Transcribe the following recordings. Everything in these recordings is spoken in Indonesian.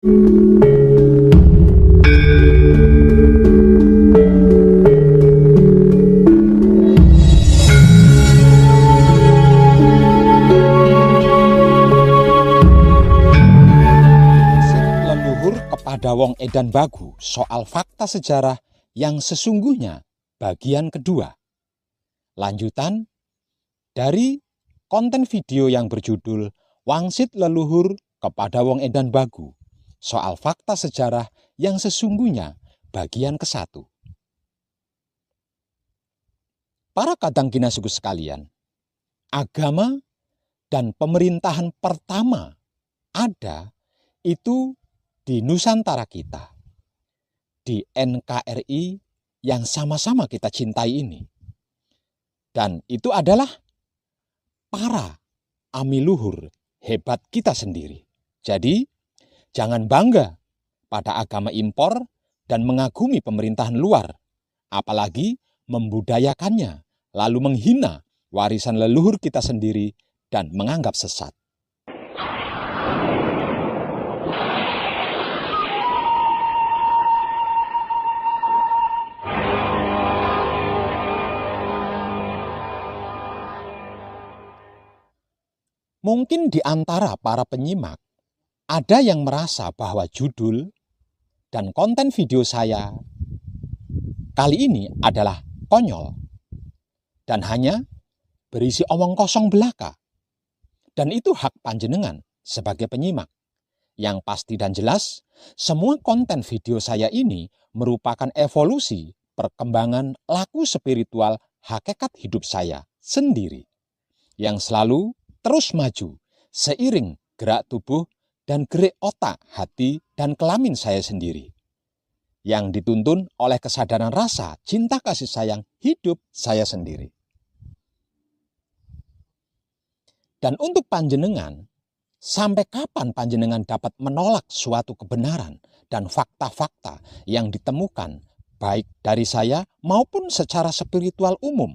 Leluhur kepada wong edan bagu soal fakta sejarah yang sesungguhnya bagian kedua. Lanjutan dari konten video yang berjudul Wangsit Leluhur kepada wong edan bagu soal fakta sejarah yang sesungguhnya bagian ke-1. Para kadang kinasuku sekalian, agama dan pemerintahan pertama ada itu di Nusantara kita, di NKRI yang sama-sama kita cintai ini. Dan itu adalah para amiluhur hebat kita sendiri. Jadi, jangan bangga pada agama impor dan mengagumi pemerintahan luar, apalagi membudayakannya, lalu menghina warisan leluhur kita sendiri dan menganggap sesat. Mungkin di antara para penyimak, ada yang merasa bahwa judul dan konten video saya kali ini adalah konyol dan hanya berisi omong kosong belaka. Dan itu hak panjenengan sebagai penyimak. Yang pasti dan jelas, semua konten video saya ini merupakan evolusi perkembangan laku spiritual hakikat hidup saya sendiri, yang selalu terus maju seiring gerak tubuh dan gerak otak, hati, dan kelamin saya sendiri, yang dituntun oleh kesadaran rasa cinta kasih sayang hidup saya sendiri. Dan untuk panjenengan, sampai kapan panjenengan dapat menolak suatu kebenaran dan fakta-fakta yang ditemukan baik dari saya maupun secara spiritual umum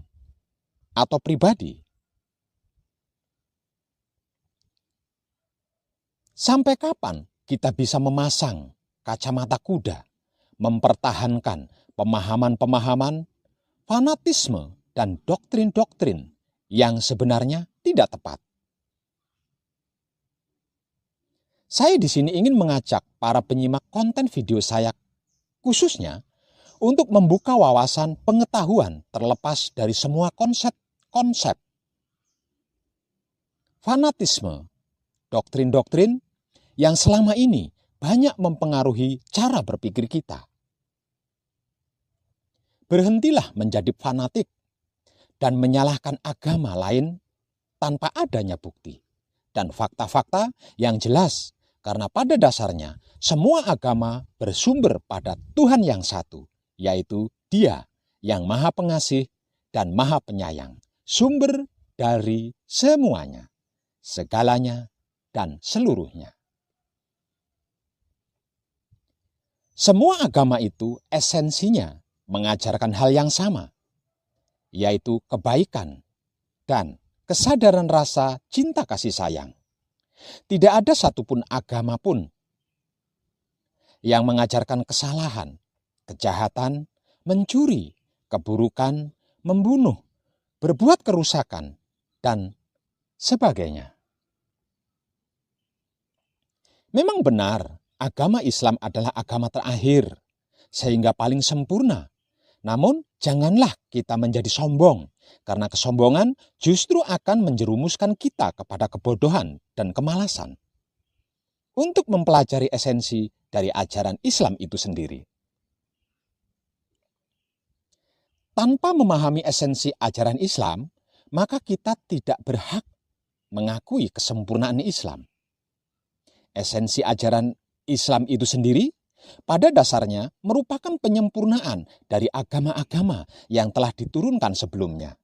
atau pribadi? Sampai kapan kita bisa memasang kacamata kuda, mempertahankan pemahaman-pemahaman, fanatisme, dan doktrin-doktrin yang sebenarnya tidak tepat? Saya di sini ingin mengajak para penyimak konten video saya khususnya untuk membuka wawasan pengetahuan terlepas dari semua konsep-konsep fanatisme, doktrin-doktrin yang selama ini banyak mempengaruhi cara berpikir kita. Berhentilah menjadi fanatik dan menyalahkan agama lain tanpa adanya bukti dan fakta-fakta yang jelas, karena pada dasarnya semua agama bersumber pada Tuhan yang satu, yaitu Dia yang Maha Pengasih dan Maha Penyayang, sumber dari semuanya, segalanya, dan seluruhnya. Semua agama itu esensinya mengajarkan hal yang sama, yaitu kebaikan dan kesadaran rasa cinta kasih sayang. Tidak ada satupun agama pun yang mengajarkan kesalahan, kejahatan, mencuri, keburukan, membunuh, berbuat kerusakan, dan sebagainya. Memang benar, agama Islam adalah agama terakhir, sehingga paling sempurna. Namun, janganlah kita menjadi sombong, karena kesombongan justru akan menjerumuskan kita kepada kebodohan dan kemalasan. Untuk mempelajari esensi dari ajaran Islam itu sendiri. Tanpa memahami esensi ajaran Islam, maka kita tidak berhak mengakui kesempurnaan Islam. Esensi ajaran Islam itu sendiri pada dasarnya merupakan penyempurnaan dari agama-agama yang telah diturunkan sebelumnya.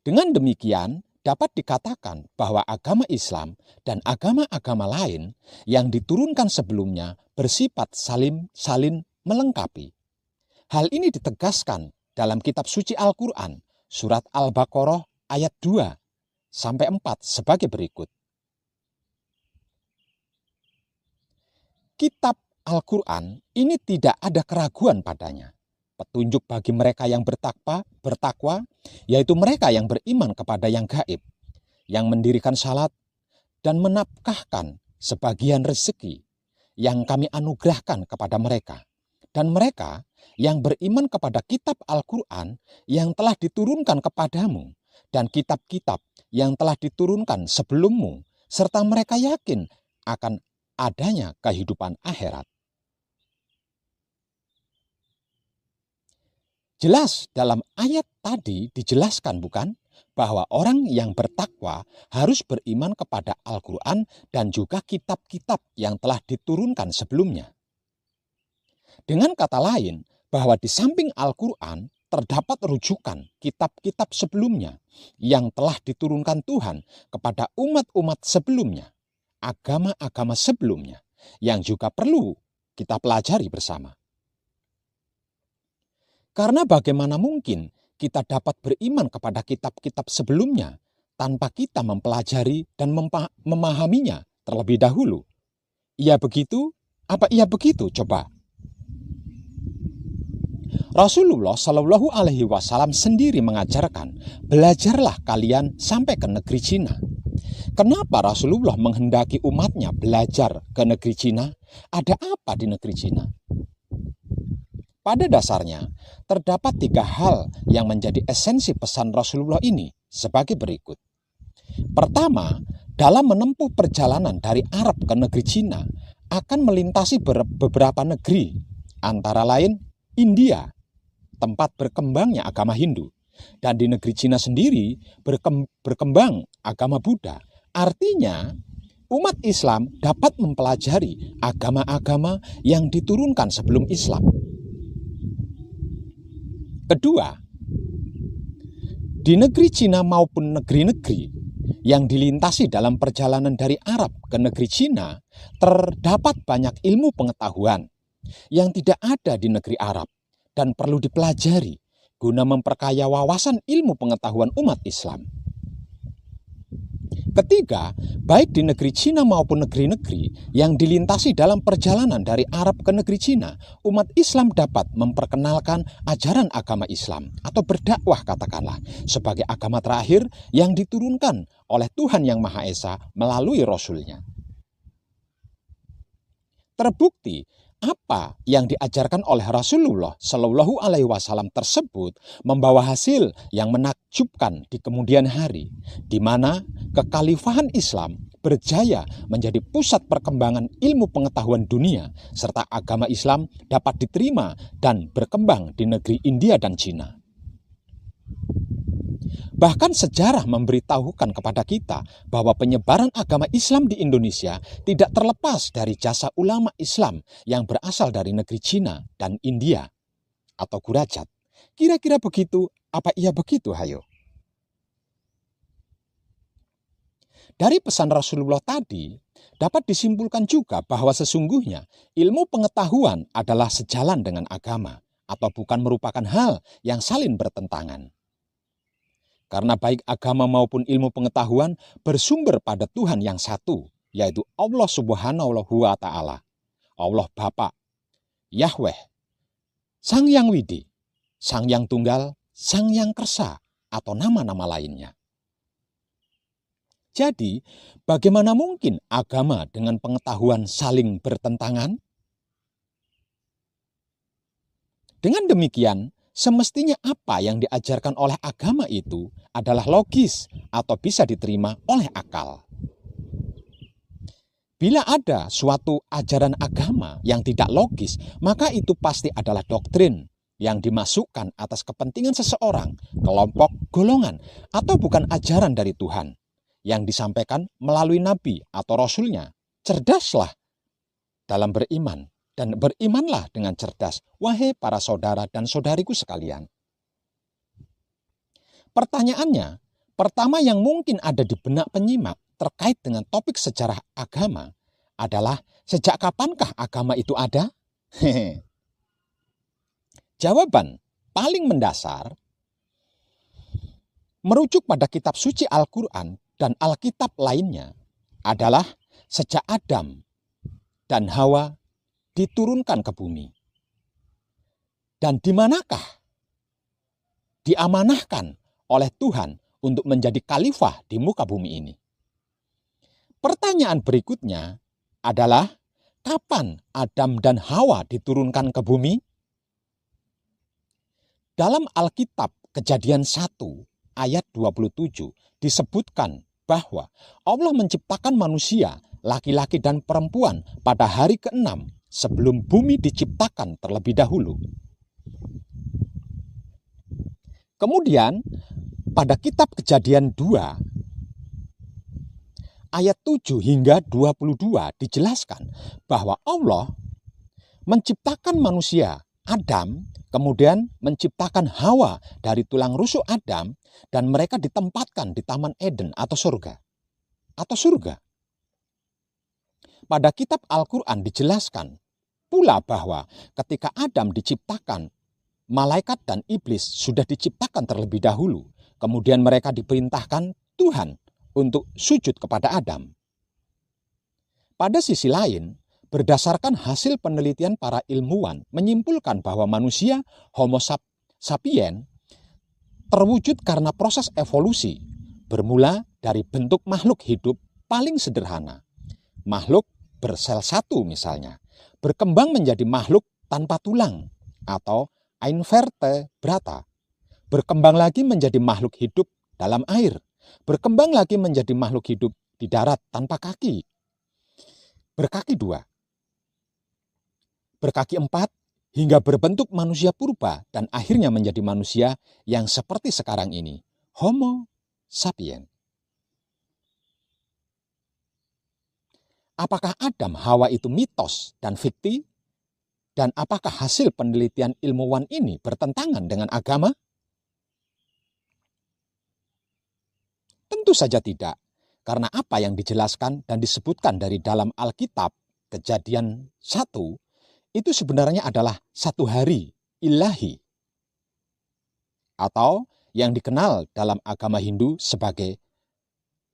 Dengan demikian, dapat dikatakan bahwa agama Islam dan agama-agama lain yang diturunkan sebelumnya bersifat salin melengkapi. Hal ini ditegaskan dalam kitab suci Al-Quran, surat Al-Baqarah ayat 2-4 sebagai berikut. kitab Al-Quran ini tidak ada keraguan padanya. Petunjuk bagi mereka yang bertakwa, yaitu mereka yang beriman kepada yang gaib, yang mendirikan salat dan menafkahkan sebagian rezeki yang kami anugerahkan kepada mereka. Dan mereka yang beriman kepada kitab Al-Quran yang telah diturunkan kepadamu dan kitab-kitab yang telah diturunkan sebelummu, serta mereka yakin akan adanya kehidupan akhirat. Jelas dalam ayat tadi dijelaskan bukan? Bahwa orang yang bertakwa harus beriman kepada Al-Quran dan juga kitab-kitab yang telah diturunkan sebelumnya. Dengan kata lain, bahwa di samping Al-Quran terdapat rujukan kitab-kitab sebelumnya yang telah diturunkan Tuhan kepada umat-umat sebelumnya, agama-agama sebelumnya, yang juga perlu kita pelajari bersama. Karena bagaimana mungkin kita dapat beriman kepada kitab-kitab sebelumnya tanpa kita mempelajari dan memahaminya terlebih dahulu? Iya begitu? Apa iya begitu? Coba. Rasulullah Shallallahu Alaihi Wasallam sendiri mengajarkan, belajarlah kalian sampai ke negeri Cina. Kenapa Rasulullah menghendaki umatnya belajar ke negeri Cina? Ada apa di negeri Cina? Pada dasarnya, terdapat 3 hal yang menjadi esensi pesan Rasulullah ini sebagai berikut. Pertama, dalam menempuh perjalanan dari Arab ke negeri Cina, akan melintasi beberapa negeri, antara lain India, tempat berkembangnya agama Hindu, dan di negeri Cina sendiri berkembang agama Buddha. Artinya, umat Islam dapat mempelajari agama-agama yang diturunkan sebelum Islam. Kedua, di negeri Cina maupun negeri-negeri yang dilintasi dalam perjalanan dari Arab ke negeri Cina, terdapat banyak ilmu pengetahuan yang tidak ada di negeri Arab dan perlu dipelajari guna memperkaya wawasan ilmu pengetahuan umat Islam. Ketiga, baik di negeri Cina maupun negeri-negeri yang dilintasi dalam perjalanan dari Arab ke negeri Cina, umat Islam dapat memperkenalkan ajaran agama Islam atau berdakwah katakanlah sebagai agama terakhir yang diturunkan oleh Tuhan Yang Maha Esa melalui Rasul-Nya. Terbukti apa yang diajarkan oleh Rasulullah Shallallahu Alaihi Wasallam tersebut membawa hasil yang menakjubkan di kemudian hari, di mana kekhalifahan Islam berjaya menjadi pusat perkembangan ilmu pengetahuan dunia, serta agama Islam dapat diterima dan berkembang di negeri India dan Cina. Bahkan sejarah memberitahukan kepada kita bahwa penyebaran agama Islam di Indonesia tidak terlepas dari jasa ulama Islam yang berasal dari negeri Cina dan India atau Gurajat. Kira-kira begitu, apa iya begitu, hayo? Dari pesan Rasulullah tadi, dapat disimpulkan juga bahwa sesungguhnya ilmu pengetahuan adalah sejalan dengan agama atau bukan merupakan hal yang saling bertentangan. Karena baik agama maupun ilmu pengetahuan bersumber pada Tuhan yang satu, yaitu Allah Subhanahu wa Ta'ala, Allah Bapa, Yahweh, Sang Yang Widi, Sang Yang Tunggal, Sang Yang Kersa, atau nama-nama lainnya. Jadi, bagaimana mungkin agama dengan pengetahuan saling bertentangan? Dengan demikian, semestinya apa yang diajarkan oleh agama itu adalah logis atau bisa diterima oleh akal. Bila ada suatu ajaran agama yang tidak logis, maka itu pasti adalah doktrin yang dimasukkan atas kepentingan seseorang, kelompok, golongan, atau bukan ajaran dari Tuhan yang disampaikan melalui nabi atau rasulnya. Cerdaslah dalam beriman. Dan berimanlah dengan cerdas, wahai para saudara dan saudariku sekalian. Pertanyaannya, pertama yang mungkin ada di benak penyimak terkait dengan topik sejarah agama adalah sejak kapankah agama itu ada? Jawaban paling mendasar merujuk pada kitab suci Al-Quran dan Alkitab lainnya adalah sejak Adam dan Hawa diturunkan ke bumi. Dan di manakah diamanahkan oleh Tuhan untuk menjadi khalifah di muka bumi ini? Pertanyaan berikutnya adalah, kapan Adam dan Hawa diturunkan ke bumi? Dalam Alkitab Kejadian 1 ayat 27 disebutkan bahwa Allah menciptakan manusia, laki-laki dan perempuan pada hari ke-6 sebelum bumi diciptakan terlebih dahulu. Kemudian pada kitab Kejadian 2 ayat 7 hingga 22 dijelaskan bahwa Allah menciptakan manusia, Adam, kemudian menciptakan Hawa dari tulang rusuk Adam, dan mereka ditempatkan di Taman Eden atau surga. Pada kitab Al-Quran dijelaskan pula bahwa ketika Adam diciptakan, malaikat dan iblis sudah diciptakan terlebih dahulu. Kemudian mereka diperintahkan Tuhan untuk sujud kepada Adam. Pada sisi lain, berdasarkan hasil penelitian para ilmuwan menyimpulkan bahwa manusia Homo sapiens terwujud karena proses evolusi bermula dari bentuk makhluk hidup paling sederhana. Makhluk bersel satu misalnya, berkembang menjadi makhluk tanpa tulang atau invertebrata. Berkembang lagi menjadi makhluk hidup dalam air. Berkembang lagi menjadi makhluk hidup di darat tanpa kaki. Berkaki 2. Berkaki 4 hingga berbentuk manusia purba dan akhirnya menjadi manusia yang seperti sekarang ini, Homo sapiens. Apakah Adam Hawa itu mitos dan fiksi? Dan apakah hasil penelitian ilmuwan ini bertentangan dengan agama? Tentu saja tidak, karena apa yang dijelaskan dan disebutkan dari dalam Alkitab Kejadian 1 itu sebenarnya adalah satu hari ilahi atau yang dikenal dalam agama Hindu sebagai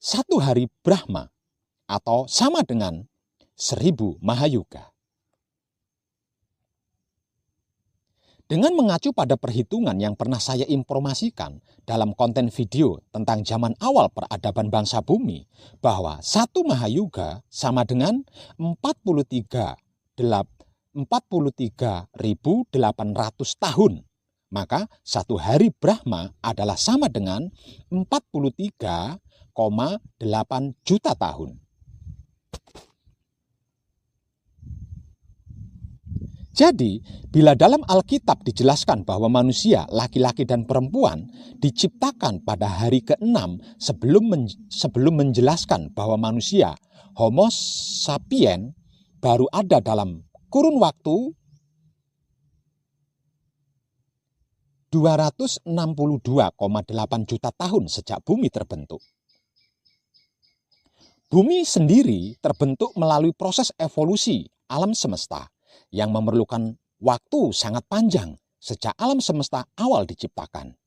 satu hari Brahma atau sama dengan 1000 Mahayuga. Dengan mengacu pada perhitungan yang pernah saya informasikan dalam konten video tentang zaman awal peradaban bangsa bumi, bahwa 1 Mahayuga sama dengan 43.800 tahun. Maka satu hari Brahma adalah sama dengan 43,8 juta tahun. Jadi, bila dalam Alkitab dijelaskan bahwa manusia, laki-laki dan perempuan diciptakan pada hari ke-6 sebelum menjelaskan bahwa manusia, Homo sapiens, baru ada dalam kurun waktu 262,8 juta tahun sejak bumi terbentuk. Bumi sendiri terbentuk melalui proses evolusi alam semesta yang memerlukan waktu sangat panjang sejak alam semesta awal diciptakan.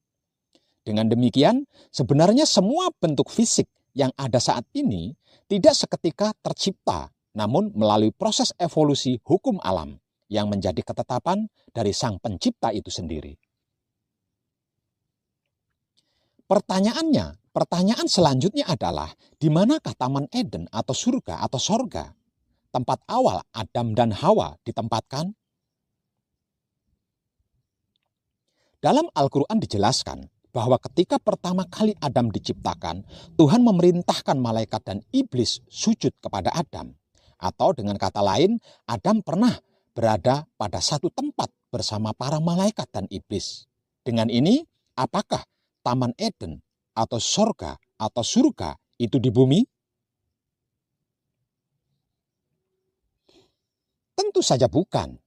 Dengan demikian, sebenarnya semua bentuk fisik yang ada saat ini tidak seketika tercipta, namun melalui proses evolusi hukum alam yang menjadi ketetapan dari Sang Pencipta itu sendiri. Pertanyaan selanjutnya adalah, di manakah Taman Eden atau surga atau sorga, tempat awal Adam dan Hawa ditempatkan? Dalam Al-Quran dijelaskan bahwa ketika pertama kali Adam diciptakan, Tuhan memerintahkan malaikat dan iblis sujud kepada Adam. Atau dengan kata lain, Adam pernah berada pada satu tempat bersama para malaikat dan iblis. Dengan ini, apakah Taman Eden atau sorga atau surga itu di bumi? Tentu saja bukan.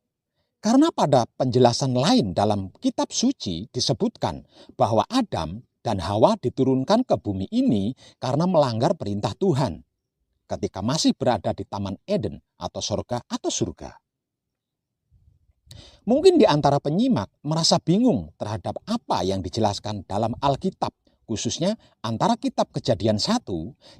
Karena pada penjelasan lain dalam kitab suci disebutkan bahwa Adam dan Hawa diturunkan ke bumi ini karena melanggar perintah Tuhan ketika masih berada di Taman Eden atau sorga atau surga. Mungkin di antara penyimak merasa bingung terhadap apa yang dijelaskan dalam Alkitab khususnya antara kitab Kejadian 1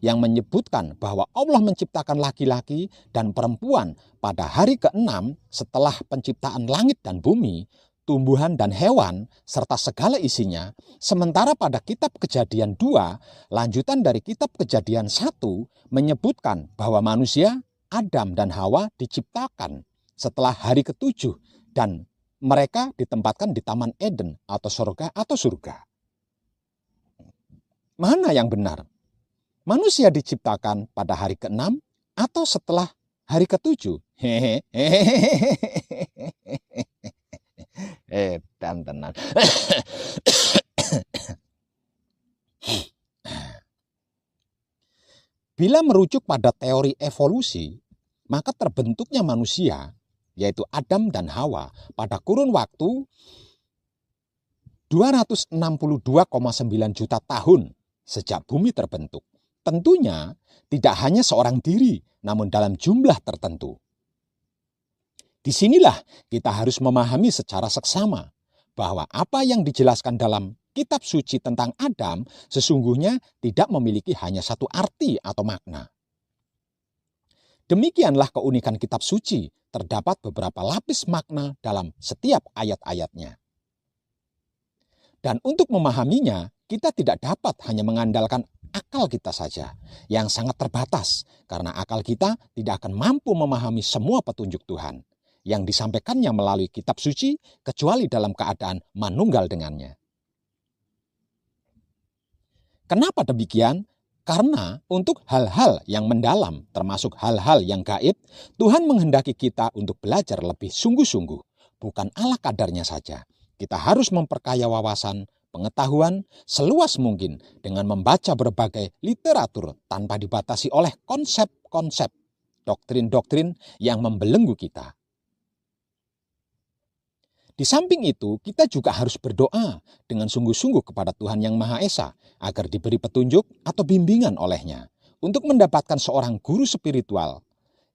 yang menyebutkan bahwa Allah menciptakan laki-laki dan perempuan pada hari ke-6 setelah penciptaan langit dan bumi, tumbuhan dan hewan, serta segala isinya, sementara pada kitab Kejadian 2, lanjutan dari kitab Kejadian 1, menyebutkan bahwa manusia, Adam dan Hawa diciptakan setelah hari ke-7 dan mereka ditempatkan di Taman Eden atau surga. Mana yang benar? Manusia diciptakan pada hari ke-6 atau setelah hari ke-7? Dan tenang. Bila merujuk pada teori evolusi, maka terbentuknya manusia, yaitu Adam dan Hawa, pada kurun waktu 262,9 juta tahun sejak bumi terbentuk. Tentunya tidak hanya seorang diri, namun dalam jumlah tertentu. Disinilah kita harus memahami secara seksama bahwa apa yang dijelaskan dalam kitab suci tentang Adam sesungguhnya tidak memiliki hanya satu arti atau makna. Demikianlah keunikan kitab suci, terdapat beberapa lapis makna dalam setiap ayat-ayatnya. Dan untuk memahaminya, kita tidak dapat hanya mengandalkan akal kita saja yang sangat terbatas, karena akal kita tidak akan mampu memahami semua petunjuk Tuhan yang disampaikannya melalui kitab suci kecuali dalam keadaan manunggal dengannya. Kenapa demikian? Karena untuk hal-hal yang mendalam, termasuk hal-hal yang gaib, Tuhan menghendaki kita untuk belajar lebih sungguh-sungguh, bukan ala kadarnya saja. Kita harus memperkaya wawasan, pengetahuan seluas mungkin dengan membaca berbagai literatur tanpa dibatasi oleh konsep-konsep, doktrin-doktrin yang membelenggu kita. Di samping itu, kita juga harus berdoa dengan sungguh-sungguh kepada Tuhan Yang Maha Esa agar diberi petunjuk atau bimbingan olehnya untuk mendapatkan seorang guru spiritual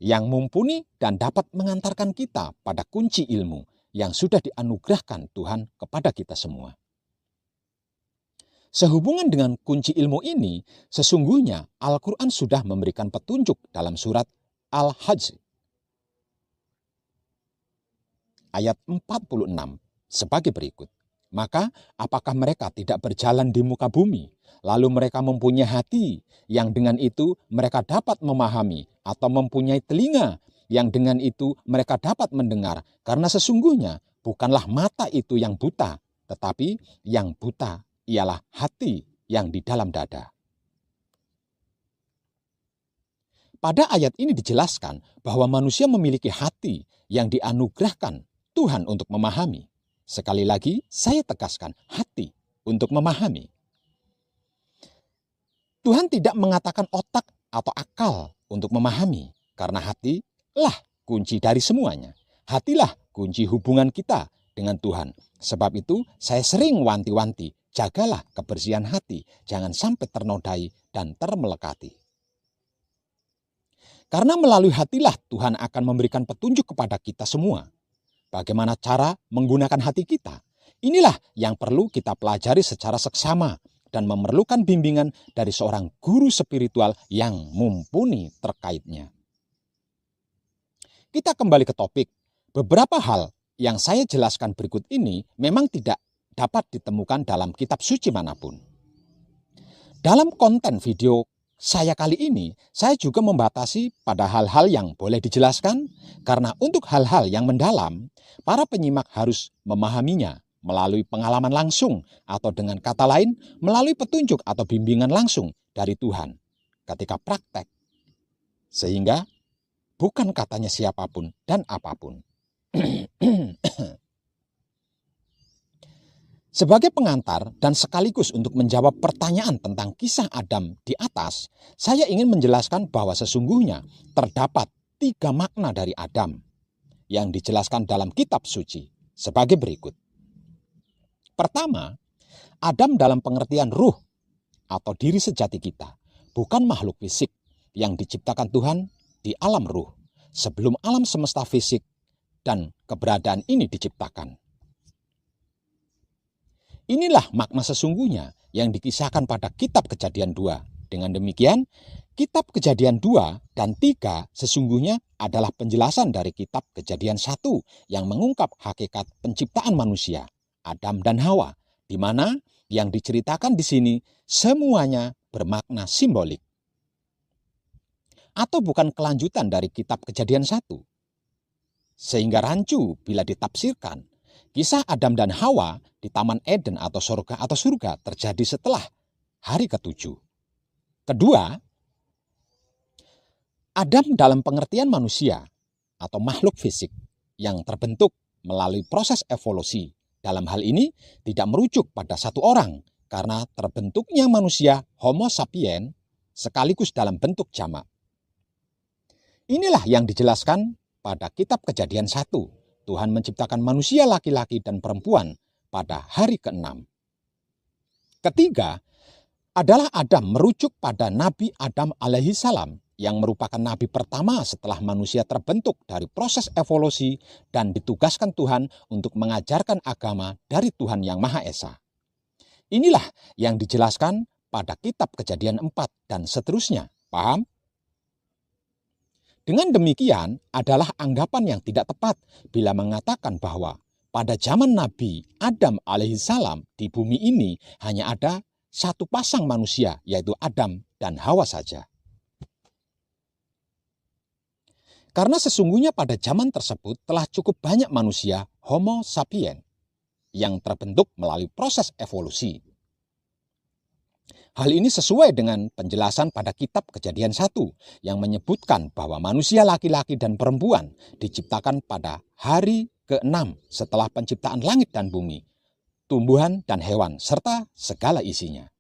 yang mumpuni dan dapat mengantarkan kita pada kunci ilmu yang sudah dianugerahkan Tuhan kepada kita semua. Sehubungan dengan kunci ilmu ini, sesungguhnya Al-Quran sudah memberikan petunjuk dalam surat Al-Hajj ayat 46 sebagai berikut. Maka apakah mereka tidak berjalan di muka bumi, lalu mereka mempunyai hati yang dengan itu mereka dapat memahami, atau mempunyai telinga yang dengan itu mereka dapat mendengar, karena sesungguhnya bukanlah mata itu yang buta, tetapi yang buta ialah hati yang di dalam dada. Pada ayat ini dijelaskan bahwa manusia memiliki hati yang dianugerahkan Tuhan untuk memahami. Sekali lagi saya tegaskan, hati untuk memahami. Tuhan tidak mengatakan otak atau akal untuk memahami, karena hatilah kunci dari semuanya. Hatilah kunci hubungan kita dengan Tuhan. Sebab itu saya sering wanti-wanti, jagalah kebersihan hati, jangan sampai ternodai dan termelekati. Karena melalui hatilah Tuhan akan memberikan petunjuk kepada kita semua. Bagaimana cara menggunakan hati kita? Inilah yang perlu kita pelajari secara seksama dan memerlukan bimbingan dari seorang guru spiritual yang mumpuni terkaitnya. Kita kembali ke topik. Beberapa hal yang saya jelaskan berikut ini memang tidak dapat ditemukan dalam kitab suci manapun. Dalam konten video saya kali ini, saya juga membatasi pada hal-hal yang boleh dijelaskan, karena untuk hal-hal yang mendalam, para penyimak harus memahaminya melalui pengalaman langsung, atau dengan kata lain, melalui petunjuk atau bimbingan langsung dari Tuhan ketika praktek. Sehingga bukan katanya siapapun dan apapun. Sebagai pengantar dan sekaligus untuk menjawab pertanyaan tentang kisah Adam di atas, saya ingin menjelaskan bahwa sesungguhnya terdapat 3 makna dari Adam yang dijelaskan dalam kitab suci sebagai berikut. Pertama, Adam dalam pengertian ruh atau diri sejati kita, bukan makhluk fisik yang diciptakan Tuhan di alam ruh sebelum alam semesta fisik dan keberadaan ini diciptakan. Inilah makna sesungguhnya yang dikisahkan pada kitab Kejadian 2. Dengan demikian, kitab Kejadian 2 dan 3 sesungguhnya adalah penjelasan dari kitab Kejadian 1 yang mengungkap hakikat penciptaan manusia, Adam dan Hawa, di mana yang diceritakan di sini semuanya bermakna simbolik. Atau bukan kelanjutan dari kitab Kejadian 1. Sehingga rancu bila ditafsirkan, kisah Adam dan Hawa di Taman Eden atau surga terjadi setelah hari ke-7. Kedua, Adam dalam pengertian manusia atau makhluk fisik yang terbentuk melalui proses evolusi. Dalam hal ini tidak merujuk pada satu orang karena terbentuknya manusia Homo sapiens sekaligus dalam bentuk jamak. Inilah yang dijelaskan pada kitab Kejadian 1. Tuhan menciptakan manusia laki-laki dan perempuan pada hari ke-6. Ketiga adalah Adam merujuk pada Nabi Adam alaihi salam yang merupakan nabi pertama setelah manusia terbentuk dari proses evolusi dan ditugaskan Tuhan untuk mengajarkan agama dari Tuhan Yang Maha Esa. Inilah yang dijelaskan pada kitab Kejadian 4 dan seterusnya. Paham? Dengan demikian adalah anggapan yang tidak tepat bila mengatakan bahwa pada zaman Nabi Adam alaihissalam di bumi ini hanya ada satu pasang manusia, yaitu Adam dan Hawa saja. Karena sesungguhnya pada zaman tersebut telah cukup banyak manusia Homo sapiens yang terbentuk melalui proses evolusi. Hal ini sesuai dengan penjelasan pada kitab Kejadian 1 yang menyebutkan bahwa manusia laki-laki dan perempuan diciptakan pada hari ke-6 setelah penciptaan langit dan bumi, tumbuhan dan hewan, serta segala isinya.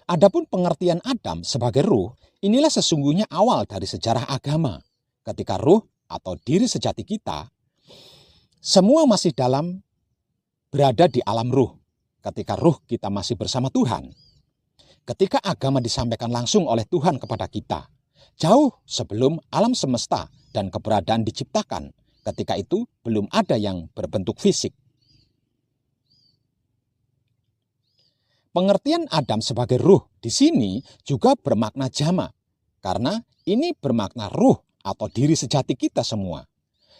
Adapun pengertian Adam sebagai ruh, inilah sesungguhnya awal dari sejarah agama. Ketika ruh atau diri sejati kita, semua masih berada di alam ruh. Ketika ruh kita masih bersama Tuhan. Ketika agama disampaikan langsung oleh Tuhan kepada kita, jauh sebelum alam semesta dan keberadaan diciptakan, ketika itu belum ada yang berbentuk fisik. Pengertian Adam sebagai ruh di sini juga bermakna jamak, karena ini bermakna ruh atau diri sejati kita semua,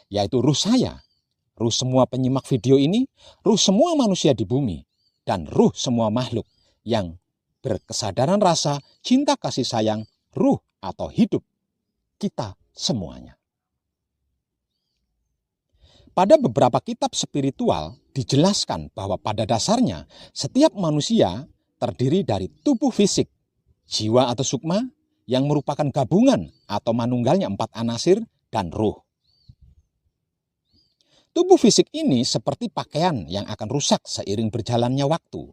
yaitu ruh saya, ruh semua penyimak video ini, ruh semua manusia di bumi, dan ruh semua makhluk yang berkesadaran rasa, cinta kasih sayang, ruh atau hidup kita semuanya. Pada beberapa kitab spiritual dijelaskan bahwa pada dasarnya setiap manusia terdiri dari tubuh fisik, jiwa atau sukma yang merupakan gabungan atau manunggalnya 4 anasir dan ruh. Tubuh fisik ini seperti pakaian yang akan rusak seiring berjalannya waktu.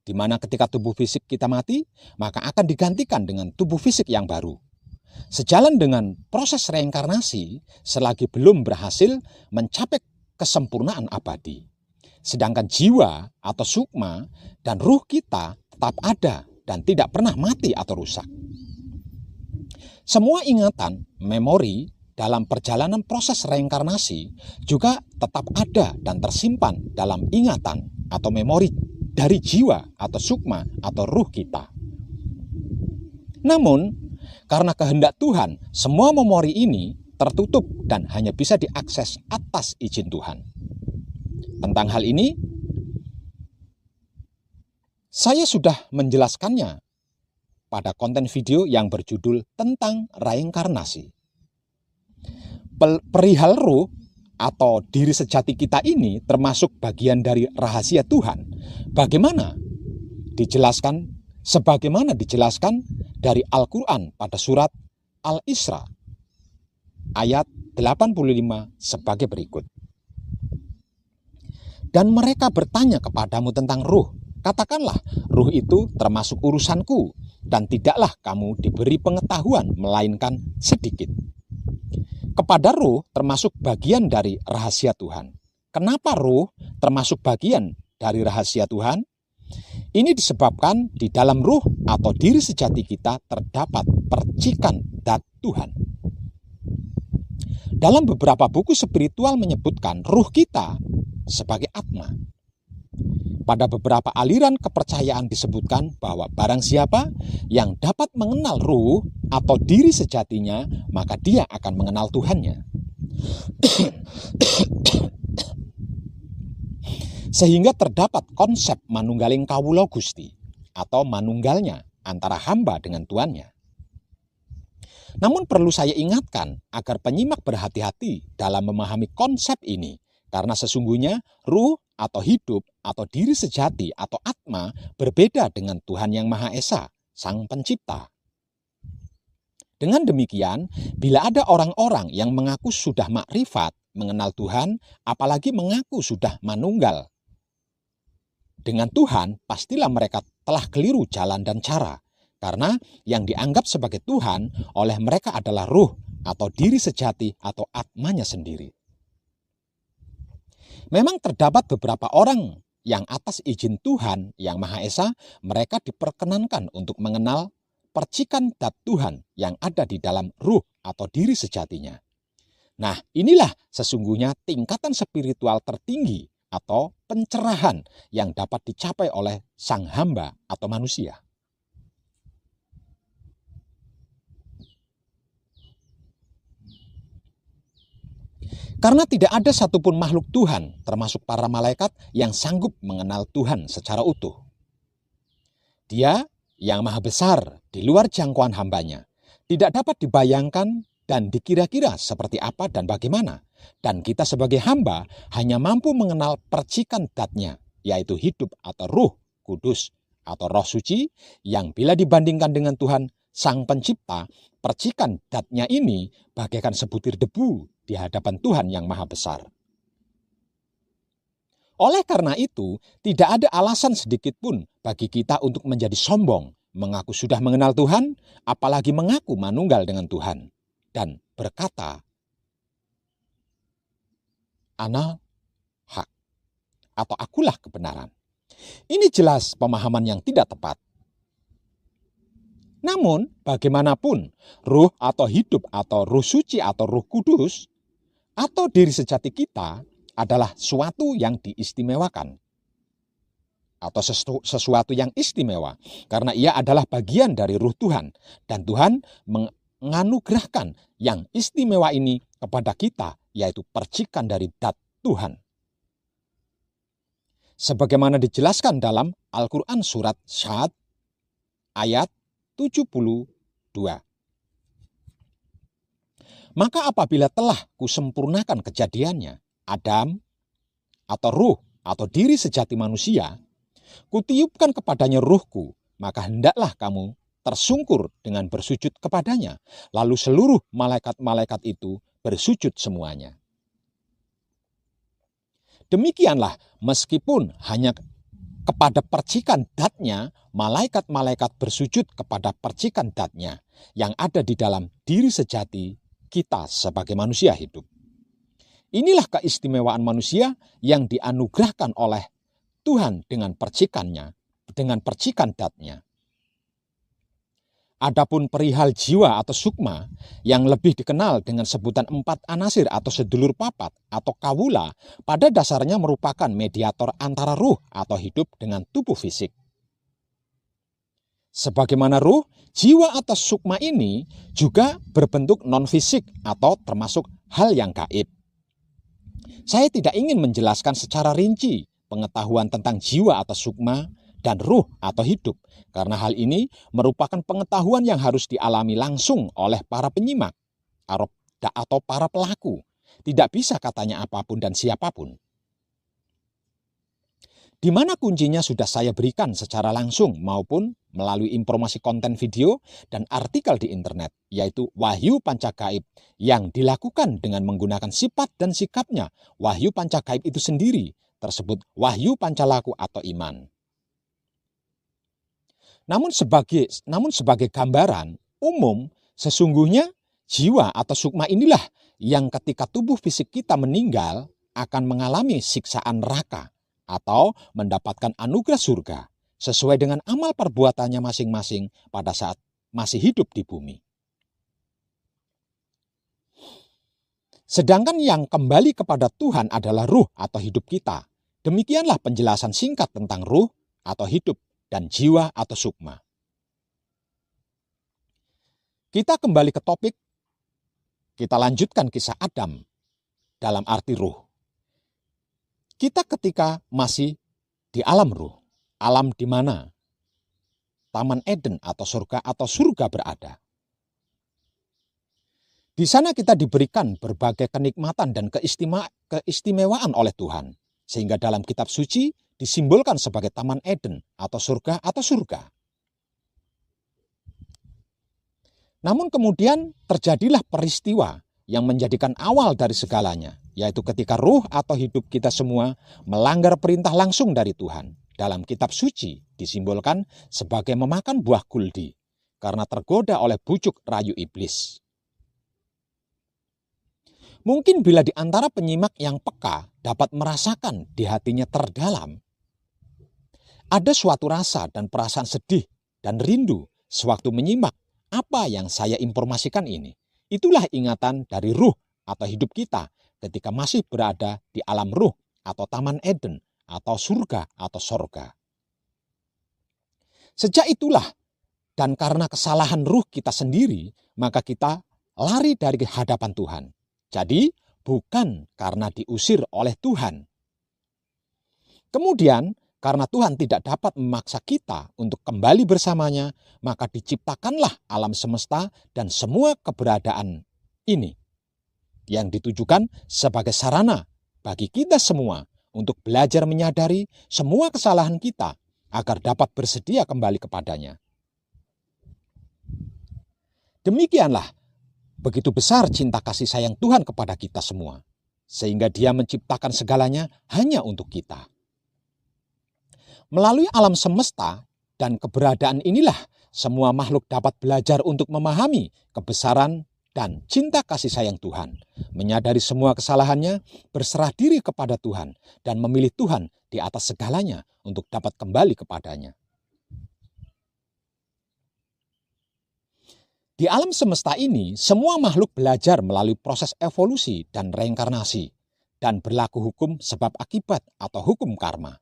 Di mana ketika tubuh fisik kita mati, maka akan digantikan dengan tubuh fisik yang baru. Sejalan dengan proses reinkarnasi selagi belum berhasil mencapai kesempurnaan abadi. Sedangkan jiwa atau sukma dan ruh kita tetap ada dan tidak pernah mati atau rusak. Semua ingatan, memori dalam perjalanan proses reinkarnasi juga tetap ada dan tersimpan dalam ingatan atau memori dari jiwa atau sukma atau ruh kita. Namun, karena kehendak Tuhan, semua memori ini tertutup dan hanya bisa diakses atas izin Tuhan. Tentang hal ini, saya sudah menjelaskannya pada konten video yang berjudul tentang reinkarnasi. Perihal ruh atau diri sejati kita ini termasuk bagian dari rahasia Tuhan. Sebagaimana dijelaskan dari Al-Quran pada surat Al-Isra ayat 85 sebagai berikut. Dan mereka bertanya kepadamu tentang ruh. Katakanlah, ruh itu termasuk urusanku dan tidaklah kamu diberi pengetahuan melainkan sedikit. Kepada ruh termasuk bagian dari rahasia Tuhan. Kenapa ruh termasuk bagian dari rahasia Tuhan? Ini disebabkan di dalam ruh atau diri sejati kita terdapat percikan zat Tuhan. Dalam beberapa buku spiritual menyebutkan ruh kita sebagai atma. Pada beberapa aliran kepercayaan disebutkan bahwa barang siapa yang dapat mengenal ruh atau diri sejatinya, maka dia akan mengenal Tuhannya. Sehingga terdapat konsep manunggaling kawula Gusti atau manunggalnya antara hamba dengan Tuannya. Namun perlu saya ingatkan agar penyimak berhati-hati dalam memahami konsep ini, karena sesungguhnya ruh atau hidup atau diri sejati atau atma berbeda dengan Tuhan Yang Maha Esa, Sang Pencipta. Dengan demikian, bila ada orang-orang yang mengaku sudah makrifat mengenal Tuhan, apalagi mengaku sudah manunggal dengan Tuhan, pastilah mereka telah keliru jalan dan cara. Karena yang dianggap sebagai Tuhan oleh mereka adalah ruh atau diri sejati atau atmanya sendiri. Memang terdapat beberapa orang yang atas izin Tuhan Yang Maha Esa, mereka diperkenankan untuk mengenal percikan zat Tuhan yang ada di dalam ruh atau diri sejatinya. Nah, inilah sesungguhnya tingkatan spiritual tertinggi atau pencerahan yang dapat dicapai oleh sang hamba atau manusia. Karena tidak ada satupun makhluk Tuhan, termasuk para malaikat, yang sanggup mengenal Tuhan secara utuh. Dia yang maha besar di luar jangkauan hambanya, tidak dapat dibayangkan dan dikira-kira seperti apa dan bagaimana. Dan kita sebagai hamba hanya mampu mengenal percikan zat-Nya, yaitu hidup atau ruh kudus atau roh suci, yang bila dibandingkan dengan Tuhan Sang Pencipta, percikan zat-Nya ini bagaikan sebutir debu di hadapan Tuhan Yang Maha Besar. Oleh karena itu, tidak ada alasan sedikit pun bagi kita untuk menjadi sombong, mengaku sudah mengenal Tuhan, apalagi mengaku manunggal dengan Tuhan, dan berkata, "Ana hak," atau "akulah kebenaran." Ini jelas pemahaman yang tidak tepat. Namun, bagaimanapun, ruh atau hidup atau ruh suci atau ruh kudus atau diri sejati kita adalah suatu yang diistimewakan atau sesuatu yang istimewa, karena ia adalah bagian dari ruh Tuhan, dan Tuhan menganugerahkan yang istimewa ini kepada kita, yaitu percikan dari zat Tuhan. Sebagaimana dijelaskan dalam Al-Quran surat Syad ayat 72. Maka apabila telah kusempurnakan kejadiannya, Adam atau ruh atau diri sejati manusia, kutiupkan kepadanya ruhku, maka hendaklah kamu tersungkur dengan bersujud kepadanya. Lalu seluruh malaikat-malaikat itu bersujud semuanya. Demikianlah, meskipun hanya kepada percikan zat-Nya, malaikat-malaikat bersujud kepada percikan zat-Nya yang ada di dalam diri sejati kita sebagai manusia hidup. Inilah keistimewaan manusia yang dianugerahkan oleh Tuhan dengan percikannya, dengan percikan zat-Nya. Adapun perihal jiwa atau sukma yang lebih dikenal dengan sebutan 4 anasir atau sedulur papat atau kawula, pada dasarnya merupakan mediator antara ruh atau hidup dengan tubuh fisik. Sebagaimana ruh, jiwa atau sukma ini juga berbentuk non-fisik atau termasuk hal yang gaib. Saya tidak ingin menjelaskan secara rinci pengetahuan tentang jiwa atau sukma dan ruh atau hidup, karena hal ini merupakan pengetahuan yang harus dialami langsung oleh para penyimak atau para pelaku. Tidak bisa katanya apapun dan siapapun. Di mana kuncinya sudah saya berikan secara langsung maupun melalui informasi konten video dan artikel di internet, yaitu wahyu pancagaib yang dilakukan dengan menggunakan sifat dan sikapnya wahyu pancagaib itu sendiri, tersebut wahyu pancalaku atau iman. Namun sebagai gambaran umum, sesungguhnya jiwa atau sukma inilah yang ketika tubuh fisik kita meninggal akan mengalami siksaan neraka atau mendapatkan anugerah surga sesuai dengan amal perbuatannya masing-masing pada saat masih hidup di bumi. Sedangkan yang kembali kepada Tuhan adalah ruh atau hidup kita. Demikianlah penjelasan singkat tentang ruh atau hidup dan jiwa atau sukma. Kita kembali ke topik, kita lanjutkan kisah Adam dalam arti ruh. Kita ketika masih di alam ruh, alam di mana Taman Eden atau surga berada. Di sana kita diberikan berbagai kenikmatan dan keistimewaan oleh Tuhan. Sehingga dalam kitab suci disimbolkan sebagai Taman Eden atau surga. Namun kemudian terjadilah peristiwa yang menjadikan awal dari segalanya, yaitu ketika ruh atau hidup kita semua melanggar perintah langsung dari Tuhan. Dalam kitab suci disimbolkan sebagai memakan buah kuldi karena tergoda oleh bujuk rayu iblis. Mungkin bila di antara penyimak yang peka dapat merasakan di hatinya terdalam, ada suatu rasa dan perasaan sedih dan rindu sewaktu menyimak apa yang saya informasikan ini. Itulah ingatan dari ruh atau hidup kita ketika masih berada di alam ruh atau Taman Eden atau surga atau sorga. Sejak itulah dan karena kesalahan ruh kita sendiri, maka kita lari dari hadapan Tuhan. Jadi bukan karena diusir oleh Tuhan. Kemudian karena Tuhan tidak dapat memaksa kita untuk kembali bersamanya, maka diciptakanlah alam semesta dan semua keberadaan ini yang ditujukan sebagai sarana bagi kita semua untuk belajar menyadari semua kesalahan kita agar dapat bersedia kembali kepadanya. Demikianlah begitu besar cinta kasih sayang Tuhan kepada kita semua, sehingga Dia menciptakan segalanya hanya untuk kita. Melalui alam semesta dan keberadaan inilah semua makhluk dapat belajar untuk memahami kebesaran dan cinta kasih sayang Tuhan, menyadari semua kesalahannya, berserah diri kepada Tuhan, dan memilih Tuhan di atas segalanya untuk dapat kembali kepadanya. Di alam semesta ini, semua makhluk belajar melalui proses evolusi dan reinkarnasi, dan berlaku hukum sebab akibat atau hukum karma.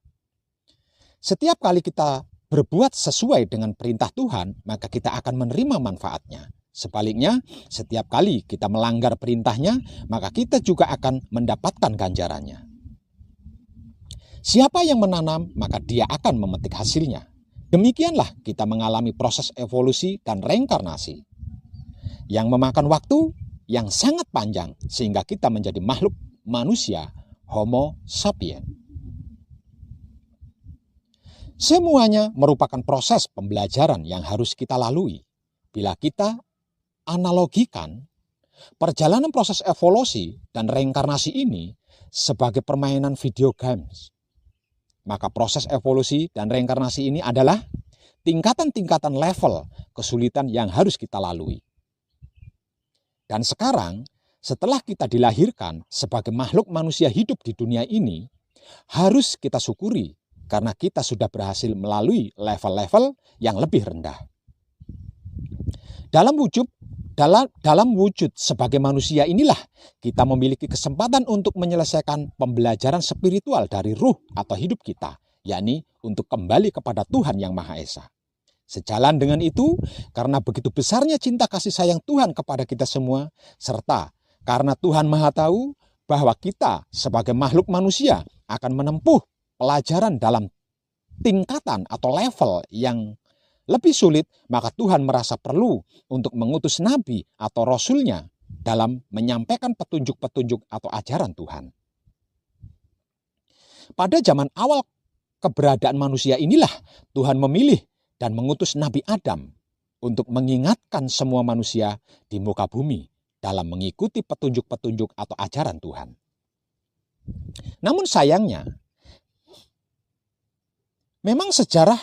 Setiap kali kita berbuat sesuai dengan perintah Tuhan, maka kita akan menerima manfaatnya. Sebaliknya, setiap kali kita melanggar perintahnya, maka kita juga akan mendapatkan ganjarannya. Siapa yang menanam, maka dia akan memetik hasilnya. Demikianlah kita mengalami proses evolusi dan reinkarnasi yang memakan waktu yang sangat panjang sehingga kita menjadi makhluk manusia Homo sapiens. Semuanya merupakan proses pembelajaran yang harus kita lalui. Bila kita analogikan perjalanan proses evolusi dan reinkarnasi ini sebagai permainan video games, maka proses evolusi dan reinkarnasi ini adalah tingkatan-tingkatan level kesulitan yang harus kita lalui. Dan sekarang, setelah kita dilahirkan sebagai makhluk manusia hidup di dunia ini, harus kita syukuri karena kita sudah berhasil melalui level-level yang lebih rendah. Dalam wujud sebagai manusia inilah kita memiliki kesempatan untuk menyelesaikan pembelajaran spiritual dari ruh atau hidup kita, yakni untuk kembali kepada Tuhan yang Maha Esa. Sejalan dengan itu, karena begitu besarnya cinta kasih sayang Tuhan kepada kita semua, serta karena Tuhan Maha Tahu bahwa kita sebagai makhluk manusia akan menempuh pelajaran dalam tingkatan atau level yang lebih sulit, maka Tuhan merasa perlu untuk mengutus nabi atau rasulnya dalam menyampaikan petunjuk-petunjuk atau ajaran Tuhan. Pada zaman awal keberadaan manusia inilah Tuhan memilih dan mengutus Nabi Adam untuk mengingatkan semua manusia di muka bumi dalam mengikuti petunjuk-petunjuk atau ajaran Tuhan. Namun sayangnya, memang sejarah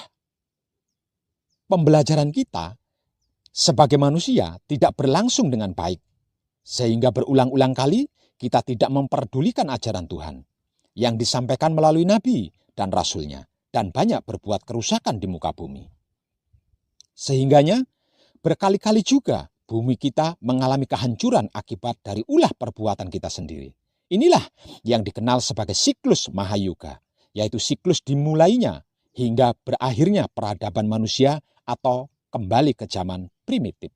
pembelajaran kita sebagai manusia tidak berlangsung dengan baik, sehingga berulang-ulang kali kita tidak memperdulikan ajaran Tuhan yang disampaikan melalui Nabi dan Rasulnya, dan banyak berbuat kerusakan di muka bumi. Sehingganya berkali-kali juga bumi kita mengalami kehancuran akibat dari ulah perbuatan kita sendiri. Inilah yang dikenal sebagai siklus Mahayuga, yaitu siklus dimulainya hingga berakhirnya peradaban manusia atau kembali ke zaman primitif.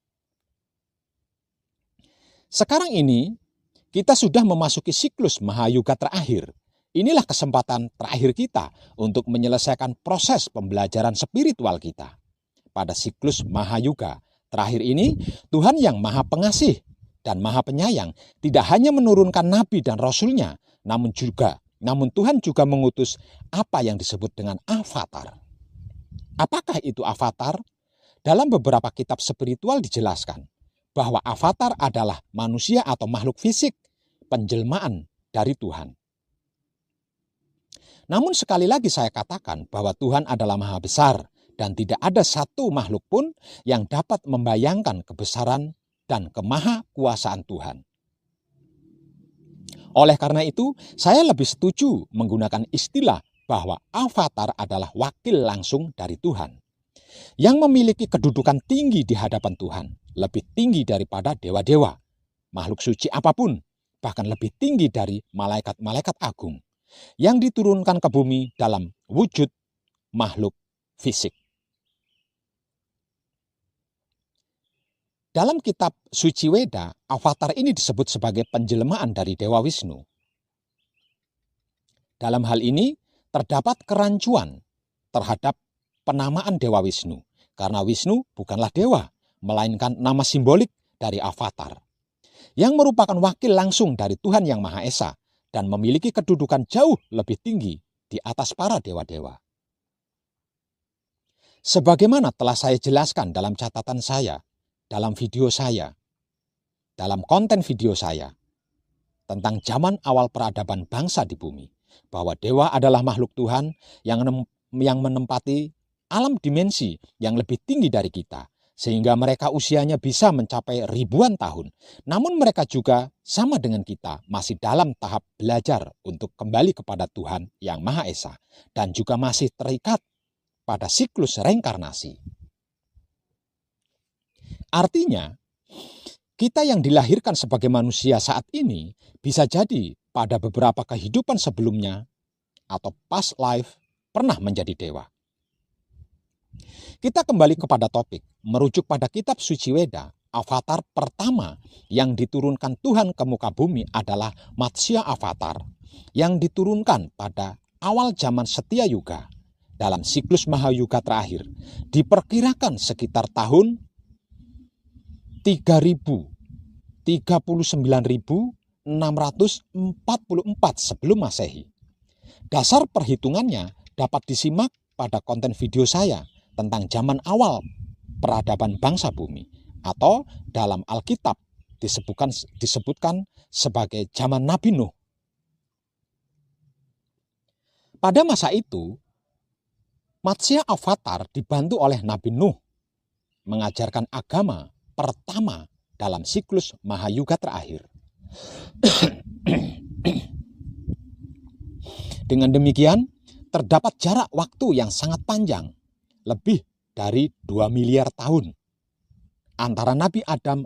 Sekarang ini kita sudah memasuki siklus Mahayuga terakhir. Inilah kesempatan terakhir kita untuk menyelesaikan proses pembelajaran spiritual kita. Pada siklus Mahayuga terakhir ini, Tuhan yang Maha Pengasih dan Maha Penyayang tidak hanya menurunkan nabi dan rasulnya, namun Tuhan juga mengutus apa yang disebut dengan avatar. Apakah itu avatar? Dalam beberapa kitab spiritual dijelaskan bahwa avatar adalah manusia atau makhluk fisik, penjelmaan dari Tuhan. Namun sekali lagi saya katakan bahwa Tuhan adalah maha besar dan tidak ada satu makhluk pun yang dapat membayangkan kebesaran dan kemahakuasaan Tuhan. Oleh karena itu, saya lebih setuju menggunakan istilah bahwa avatar adalah wakil langsung dari Tuhan yang memiliki kedudukan tinggi di hadapan Tuhan, lebih tinggi daripada dewa-dewa, makhluk suci apapun, bahkan lebih tinggi dari malaikat-malaikat agung yang diturunkan ke bumi dalam wujud makhluk fisik. Dalam kitab Suci Weda, avatar ini disebut sebagai penjelmaan dari Dewa Wisnu. Dalam hal ini terdapat kerancuan terhadap penamaan Dewa Wisnu, karena Wisnu bukanlah dewa, melainkan nama simbolik dari avatar, yang merupakan wakil langsung dari Tuhan Yang Maha Esa dan memiliki kedudukan jauh lebih tinggi di atas para dewa-dewa. Sebagaimana telah saya jelaskan dalam catatan saya, dalam video saya, dalam konten video saya, tentang zaman awal peradaban bangsa di bumi, bahwa dewa adalah makhluk Tuhan yang menempati alam dimensi yang lebih tinggi dari kita, sehingga mereka usianya bisa mencapai ribuan tahun. Namun mereka juga sama dengan kita masih dalam tahap belajar untuk kembali kepada Tuhan Yang Maha Esa dan juga masih terikat pada siklus reinkarnasi. Artinya, kita yang dilahirkan sebagai manusia saat ini bisa jadi pada beberapa kehidupan sebelumnya atau past life pernah menjadi dewa. Kita kembali kepada topik, merujuk pada kitab Suci Weda, avatar pertama yang diturunkan Tuhan ke muka bumi adalah Matsya Avatar yang diturunkan pada awal zaman Setia Yuga dalam siklus Mahayuga terakhir. Diperkirakan sekitar tahun 39.644 sebelum Masehi. Dasar perhitungannya dapat disimak pada konten video saya tentang zaman awal peradaban bangsa bumi, atau dalam Alkitab disebutkan sebagai zaman Nabi Nuh. Pada masa itu, Matsya Avatar dibantu oleh Nabi Nuh mengajarkan agama pertama dalam siklus Mahayuga terakhir. Dengan demikian, terdapat jarak waktu yang sangat panjang, lebih dari 2 miliar tahun, antara Nabi Adam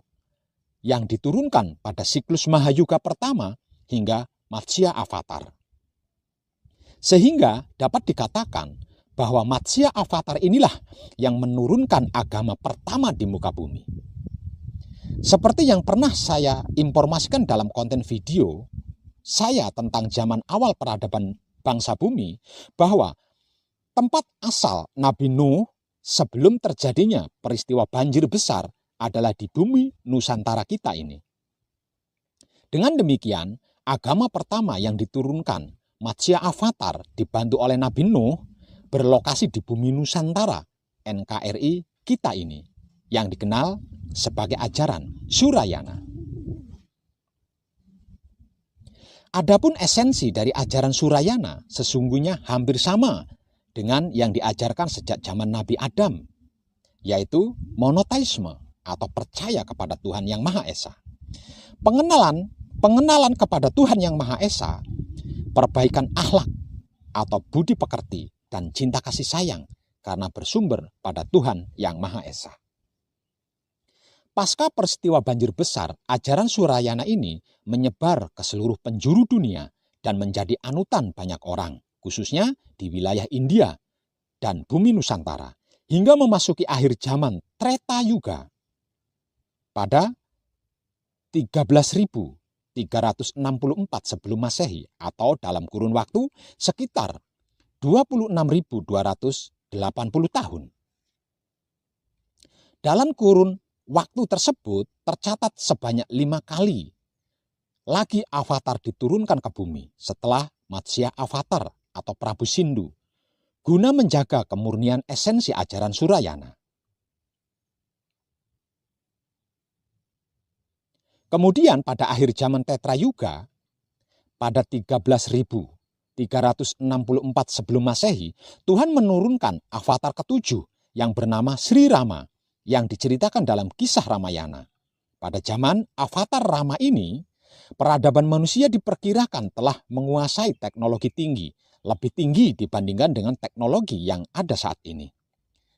yang diturunkan pada siklus Mahayuga pertama hingga Matsya Avatar. Sehingga dapat dikatakan bahwa Matsya Avatar inilah yang menurunkan agama pertama di muka bumi. Seperti yang pernah saya informasikan dalam konten video saya tentang zaman awal peradaban bangsa bumi, bahwa tempat asal Nabi Nuh sebelum terjadinya peristiwa banjir besar adalah di bumi Nusantara kita ini. Dengan demikian, agama pertama yang diturunkan, Matsya Avatar, dibantu oleh Nabi Nuh, berlokasi di bumi Nusantara, NKRI kita ini, yang dikenal sebagai ajaran Surayana. Adapun esensi dari ajaran Surayana sesungguhnya hampir sama dengan yang diajarkan sejak zaman Nabi Adam, yaitu monoteisme atau percaya kepada Tuhan Yang Maha Esa. Pengenalan kepada Tuhan Yang Maha Esa, perbaikan akhlak atau budi pekerti dan cinta kasih sayang karena bersumber pada Tuhan Yang Maha Esa. Pasca peristiwa banjir besar, ajaran Surayana ini menyebar ke seluruh penjuru dunia dan menjadi anutan banyak orang, khususnya di wilayah India dan bumi Nusantara, hingga memasuki akhir zaman Treta Yuga. Pada 13.364 sebelum Masehi atau dalam kurun waktu sekitar 26.280 tahun. Dalam kurun waktu tersebut tercatat sebanyak 5 kali lagi avatar diturunkan ke bumi setelah Matsya Avatar atau Prabu Sindu, guna menjaga kemurnian esensi ajaran Surayana. Kemudian pada akhir zaman Treta Yuga, pada 13.364 sebelum Masehi, Tuhan menurunkan avatar ketujuh yang bernama Sri Rama yang diceritakan dalam kisah Ramayana. Pada zaman avatar Rama ini, peradaban manusia diperkirakan telah menguasai teknologi tinggi, lebih tinggi dibandingkan dengan teknologi yang ada saat ini.